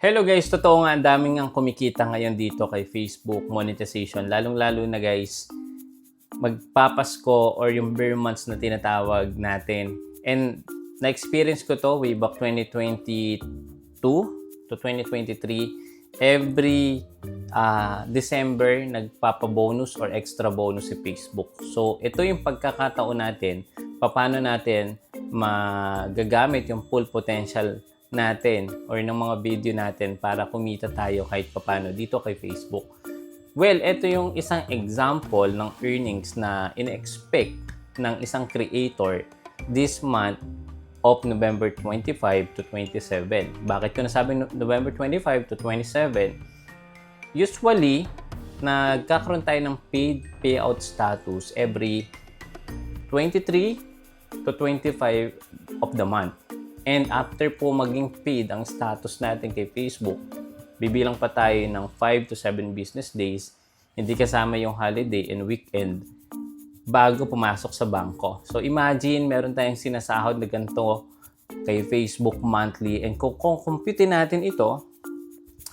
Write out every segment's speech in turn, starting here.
Hello guys, totoo nga ang daming ang kumikita ngayon dito kay Facebook monetization. Lalong-lalo na guys, magpapasko or yung bare months na tinatawag natin. And na-experience ko to way back 2022 to 2023. Every December, nagpapa-bonus or extra bonus si Facebook. So, ito yung pagkakataon natin, paano natin magagamit yung full potential natin or ng mga video natin para kumita tayo kahit papano dito kay Facebook. Well, ito yung isang example ng earnings na in-expect ng isang creator this month of November 25 to 27. Bakit ko nasabing November 25 to 27? Usually, nagkakaroon tayo ng paid payout status every 23 to 25 of the month. And after po maging paid ang status natin kay Facebook, bibilang pa tayo ng 5 to 7 business days, hindi kasama yung holiday and weekend, bago pumasok sa bangko. So imagine, meron tayong sinasahod na ganito kay Facebook monthly. And kung compute natin ito,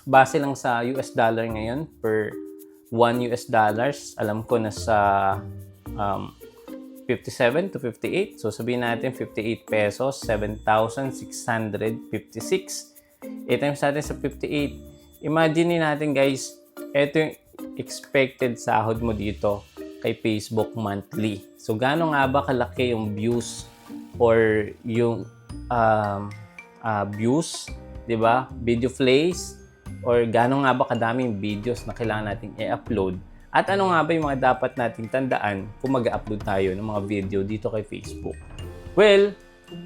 base lang sa US dollar ngayon, per 1 US dollars, alam ko na sa 57 to 58. So, sabihin natin 58 pesos, 7,656. 8 times natin sa 58. Imagine natin guys, ito yung expected sahod mo dito kay Facebook monthly. So, gaano nga ba kalaki yung views or yung views, di ba? Video plays, or gaano nga ba kadaming videos na kailangan nating i-upload. At ano nga ba yung mga dapat nating tandaan kung mag-upload tayo ng mga video dito kay Facebook? Well,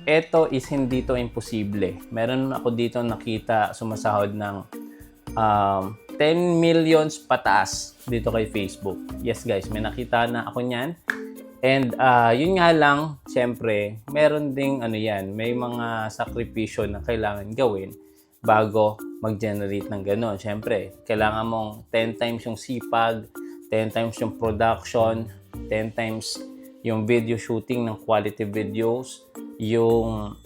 eto is hindi to imposible. Meron ako dito nakita sumasahod ng 10 millions pataas dito kay Facebook. Yes guys, may nakita na ako niyan. And yun nga lang, syempre, meron ding may mga sakripisyo na kailangan gawin bago mag-generate ng gano'n. Syempre, kailangan mong 10 times yung sipag, 10 times yung production, 10 times yung video shooting ng quality videos, yung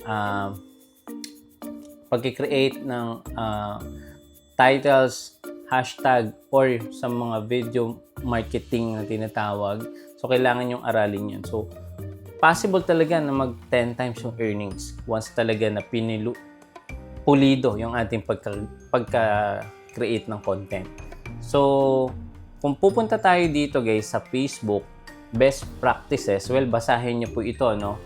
pag-create ng titles, hashtag, or sa mga video marketing na tinatawag. So, kailangan yung aralin yun. So, possible talaga na mag 10 times yung earnings once talaga na pulido yung ating pagka-create ng content. So, kung pupunta tayo dito guys sa Facebook, best practices, well, basahin niyo po ito, no?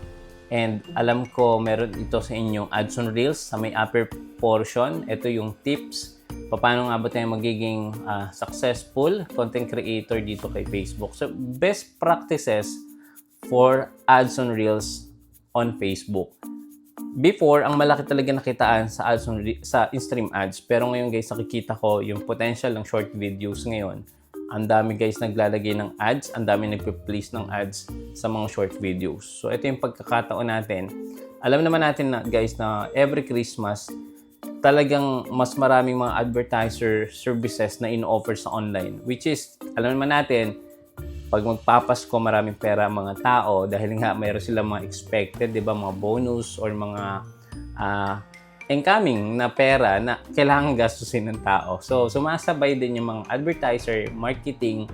And alam ko meron ito sa inyong Ads on Reels sa may upper portion. Ito yung tips, paano nga ba tayo magiging successful content creator dito kay Facebook. So, best practices for Ads on Reels on Facebook. Before, ang malaki talaga nakitaan sa ads sa in-stream ads. Pero ngayon guys, nakikita ko yung potential ng short videos ngayon. Ang dami guys naglalagay ng ads, ang dami nagpe-place ng ads sa mga short videos. So ito yung pagkakataon natin. Alam naman natin na guys na every Christmas, talagang mas maraming mga advertiser services na in-offer sa online. Which is, alam naman natin, pag magpapasko maraming pera ang mga tao dahil nga mayroon silang mga expected, di ba, mga bonus or mga incoming na pera na kailangan gastusin ng tao. So, sumasabay din yung mga advertiser, marketing,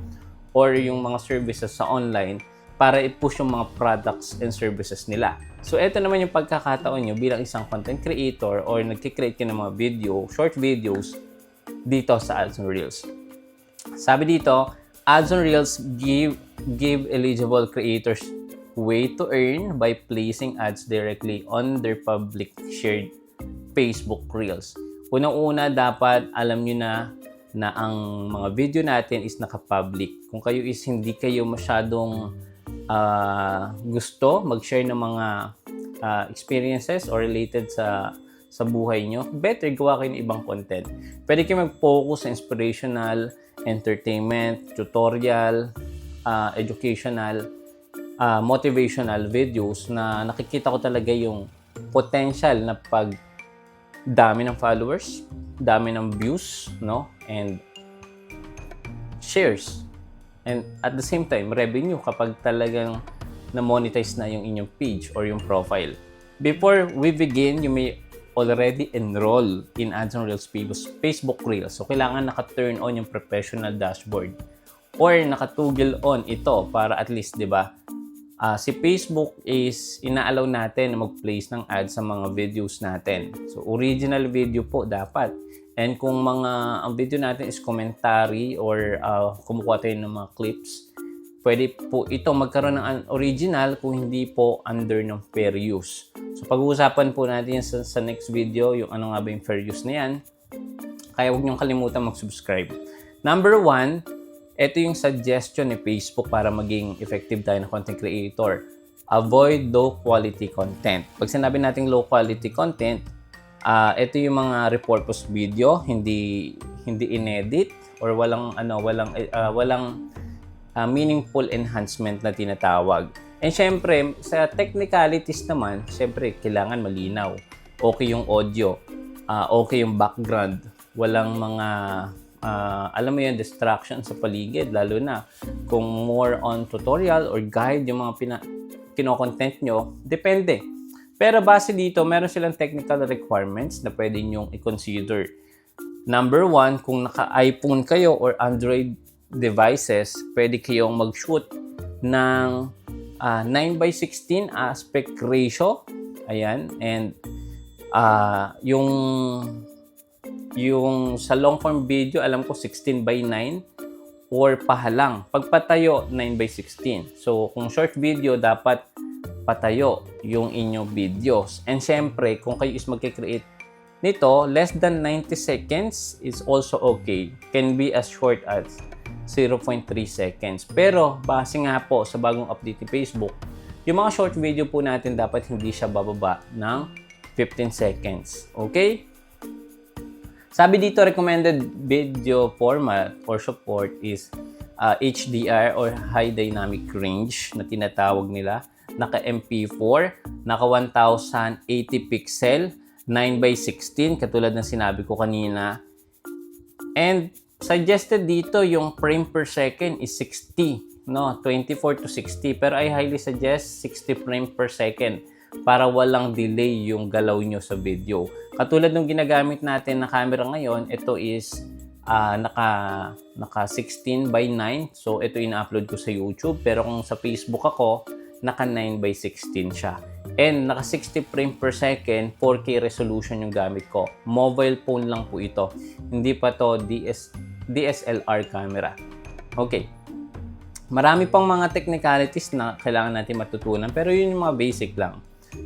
or yung mga services sa online para i-push yung mga products and services nila. So, ito naman yung pagkakataon nyo bilang isang content creator or nagkikreate ka ng mga video, short videos dito sa Ads on Reels. Sabi dito, Ads on Reels give eligible creators way to earn by placing ads directly on their public shared Facebook Reels. Unang-una, dapat alam nyo na ang mga video natin is naka-public. Kung kayo is hindi kayo masyadong gusto mag-share ng mga experiences or related sa buhay nyo, better gawa kayo ng ibang content. Pwede kayo mag-focus sa inspirational, entertainment, tutorial, educational, motivational videos na nakikita ko talaga yung potential na pag dami ng followers, dami ng views, no? And shares. And at the same time, revenue kapag talagang na-monetize na yung inyong page or yung profile. Before we begin, you may already enrolled in Ads on Reels Facebook Reels. So, kailangan naka-turn on yung professional dashboard or naka-toggle on ito para at least, di ba, si Facebook is inaalaw natin na mag-place ng ads sa mga videos natin. So, original video po dapat. And kung ang video natin is commentary or kumukuha tayo ng mga clips, pwede po ito magkaroon ng original kung hindi po under ng fair use. So, pag-uusapan po natin yan sa next video, yung ano nga ba yung fair use na yan. Kaya huwag niyong kalimutan mag-subscribe. Number 1, ito yung suggestion ni Facebook para maging effective tayo na content creator. Avoid low quality content. Pag sinabi natin low quality content, ito yung mga repurpose video, hindi inedit or walang meaningful enhancement na tinatawag. And syempre, sa technicalities naman, syempre kailangan malinaw. Okay yung audio, okay yung background, walang mga alam mo yun, distraction sa paligid, lalo na kung more on tutorial or guide yung mga kino-content nyo, depende. Pero base dito, meron silang technical requirements na pwede nyong i-consider. Number 1, kung naka-iPhone kayo or Android devices, pwede kayong mag-shoot ng 9:16 aspect ratio. Ayan. And yung sa long form video, alam ko 16:9 or pahalang. Pagpatayo, 9:16. So, kung short video, dapat patayo yung inyong videos. And syempre, kung kayo is magkikreate nito, less than 90 seconds is also okay. Can be as short as 0.3 seconds. Pero, base nga po sa bagong update ni Facebook, yung mga short video po natin dapat hindi siya bababa ng 15 seconds. Okay? Sabi dito, recommended video format or support is HDR or High Dynamic Range na tinatawag nila. Naka MP4, naka 1080 pixel, 9:16 katulad ng sinabi ko kanina. And suggested dito yung frame per second is 60, no, 24 to 60. Pero I highly suggest 60 frame per second para walang delay yung galaw nyo sa video. Katulad ng ginagamit natin na camera ngayon, ito is naka 16:9. So ito ina-upload ko sa YouTube. Pero kung sa Facebook ako, naka 9:16 siya. And naka 60 frame per second, 4K resolution yung gamit ko. Mobile phone lang po ito. Hindi pa to DSLR camera. Okay. Marami pang mga technicalities na kailangan natin matutunan, pero yun yung mga basic lang.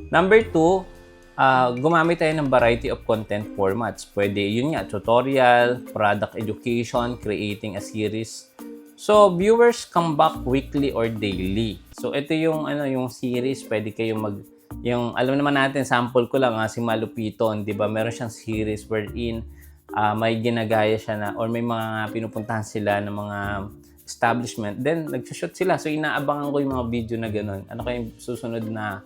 Number 2, gumamit tayo ng variety of content formats. Pwede yun nga, tutorial, product education, creating a series. So, viewers come back weekly or daily. So, ito yung yung series, pwede kayong alam naman natin, sample ko lang si Malupiton, 'di ba? Meron siyang series wherein may ginagaya siya na or may mga pinupuntahan sila ng mga establishment, then nagsushoot sila. So, inaabangan ko yung mga video na gano'n. Ano kayong susunod na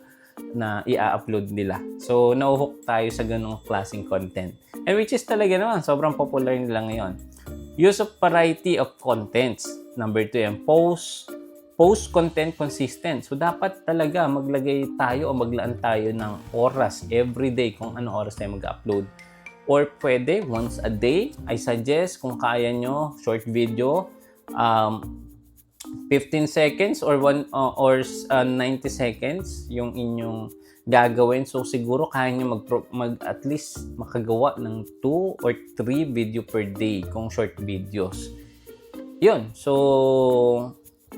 i-upload nila. So, nauhook tayo sa ganung klaseng content. And which is talaga naman, sobrang popular nila ngayon. Use of variety of contents. Number 2 yan, post content consistent. So, dapat talaga maglagay tayo o maglaan tayo ng oras everyday kung ano oras tayo mag-upload. Or pwede, once a day. I suggest kung kaya nyo, short video, 15 seconds or 90 seconds yung inyong gagawin. So, siguro kaya nyo at least makagawa ng 2 or 3 video per day kung short videos. Yun. So,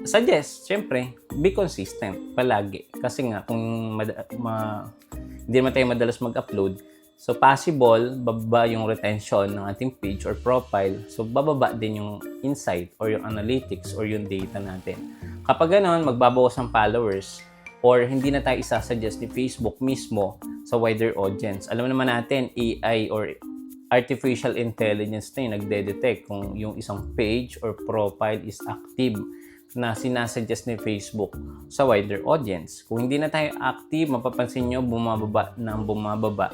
suggest, syempre, be consistent palagi. Kasi nga, kung hindi naman tayo madalas mag-upload, so possible, bababa yung retention ng ating page or profile. So, bababa din yung insight or yung analytics or yung data natin. Kapag ganoon, magbabawas ang followers or hindi na tayo isasuggest ni Facebook mismo sa wider audience. Alam naman natin, AI or artificial intelligence na yung nagde-detect kung yung isang page or profile is active na sinasuggest ni Facebook sa wider audience. Kung hindi na tayo active, mapapansin nyo, bumababa ng bumababa.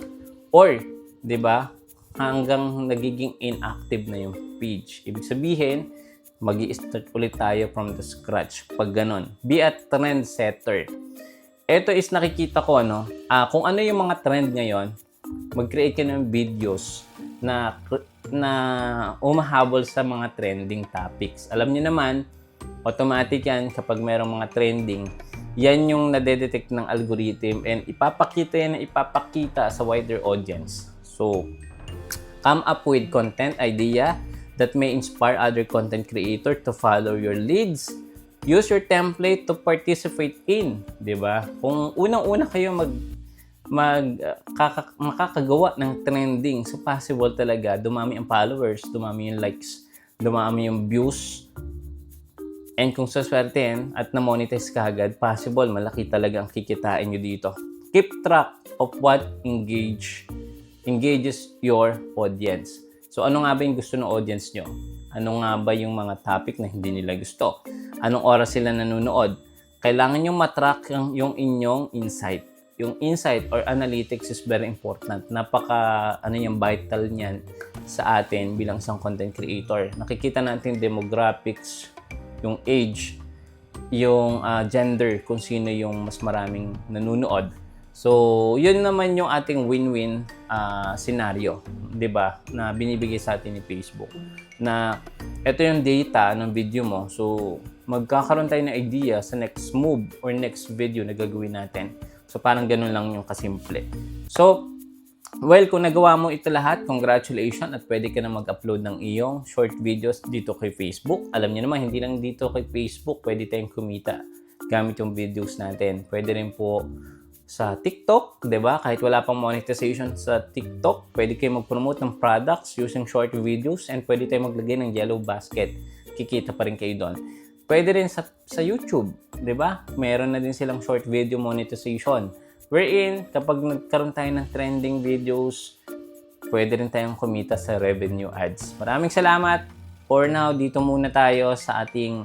Or, di ba, hanggang nagiging inactive na yung page. Ibig sabihin, mag-i-start ulit tayo from the scratch. Pag ganon. Be a trend setter. Ito is nakikita ko, kung ano yung mga trend ngayon, mag-create ka ng videos na umahabol sa mga trending topics. Alam niyo naman, automatic yan kapag merong mga trending, yan yung nadedetect ng algorithm and ipapakita sa wider audience. So, come up with content idea that may inspire other content creator to follow your leads. Use your template to participate in, 'di ba? Kung unang-una kayo makakagawa ng trending, so possible talaga dumami ang followers, dumami yung likes, dumami yung views. And kung saswertein at na-monetize ka agad, possible malaki talaga ang kikitain nyo dito. Keep track of what engages your audience. So ano nga ba yung gusto ng audience nyo? Ano nga ba yung mga topic na hindi nila gusto? Anong oras sila nanonood? Kailangan nyo matrack yung inyong insight. Yung insight or analytics is very important. Yung vital niyan sa atin bilang isang content creator. Nakikita natin demographics, yung age, yung gender, kung sino yung mas maraming nanonood. So, yun naman yung ating win-win scenario, 'di ba? Na binibigay sa atin ni Facebook. Na ito yung data ng video mo. So, magkakaroon tayo ng idea sa next move or next video na gagawin natin. So, parang ganun lang yung kasimple. So, well, kung nagawa mo ito lahat, congratulations at pwede ka na mag-upload ng iyong short videos dito kay Facebook. Alam niyo naman, hindi lang dito kay Facebook, pwede tayong kumita gamit yung videos natin. Pwede rin po sa TikTok, 'di ba? Kahit wala pang monetization sa TikTok, pwede kayo mag-promote ng products using short videos and pwede tayong maglagay ng yellow basket. Kikita pa rin kayo doon. Pwede rin sa YouTube, 'di ba? Meron na din silang short video monetization. Wherein, kapag nagkaroon tayo ng trending videos, pwede rin tayong kumita sa revenue ads. Maraming salamat. For now, dito muna tayo sa ating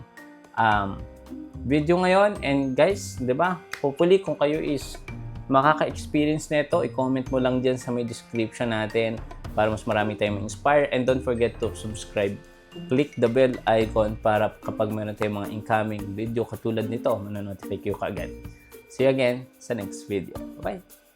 video ngayon. And guys, 'di ba? Hopefully, kung kayo is makaka-experience nito, i-comment mo lang dyan sa may description natin para mas marami tayong ma-inspire. And don't forget to subscribe. Click the bell icon para kapag meron tayong mga incoming video katulad nito, manonotify kayo kaagad. See you again sa next video. Bye!